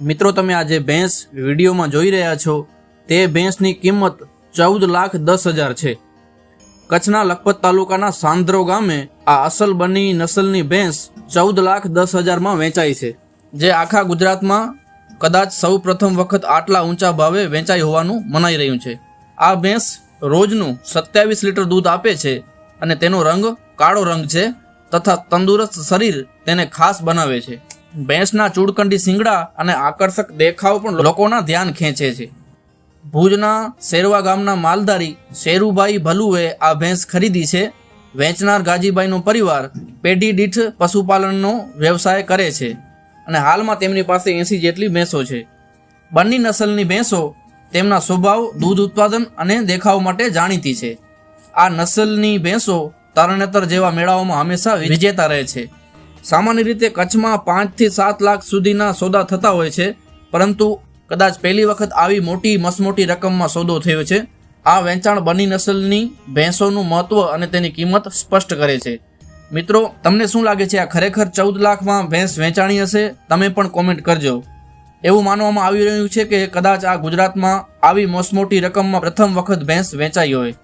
મિત્રો તમે આ જે ભેંસ વિડીયોમાં જોઈ રહ્યા છો તે ભેંસની કિંમત 14,10,000 છે। કચ્છના લખપત તાલુકાના સાંદ્રો ગામે આ અસલ બની નસલની ભેંસ 14,10,000 વેચાઈ છે, જે આખા ગુજરાતમાં કદાચ સૌ પ્રથમ વખત આટલા ઊંચા ભાવે વેચાઈ હોવાનું મનાઈ રહ્યું છે। આ ભેંસ રોજનું 27 લીટર દૂધ આપે છે અને તેનો રંગ કાળો રંગ છે તથા તંદુરસ્ત શરીર તેને ખાસ બનાવે છે। ભેંસના ચૂડકંડી શિંગડા અને આકર્ષક દેખાવ પણ લોકોના ધ્યાન ખેંચે છે। ભુજના શેરવા ગામના માલધારી શેરુભાઈ ભલુએ આ ભેંસ ખરીદી છે। વેચનાર ગાજીભાઈનો પરિવાર પેઢી દીઠ પશુપાલનનો વ્યવસાય કરે છે અને હાલમાં તેમની પાસે 80 જેટલી ભેંસો છે। બંને નસલની ભેંસો તેમના સ્વભાવ, દૂધ ઉત્પાદન અને દેખાવ માટે જાણીતી છે। આ નસલની ભેંસો તરણેતર જેવા મેળાઓમાં હંમેશા વિજેતા રહે છે। સામાન્ય રીતે કચ્છમાં 5 થી 7 લાખ સુધીના સોદા થતા હોય છે, પરંતુ કદાચ પહેલી વખત આવી મોટી મસમોટી રકમમાં સોદો થયો છે। આ વેચાણ બની નસલની ભેંસોનું મહત્વ અને તેની કિંમત સ્પષ્ટ કરે છે। મિત્રો, તમને શું લાગે છે, આ ખરેખર 14 લાખમાં ભેંસ વેચાણી હશે? તમે પણ કોમેન્ટ કરજો। એવું માનવામાં આવી રહ્યું છે કે કદાચ આ ગુજરાતમાં આવી મોસમોટી રકમમાં પ્રથમ વખત ભેંસ વેચાઈ હોય।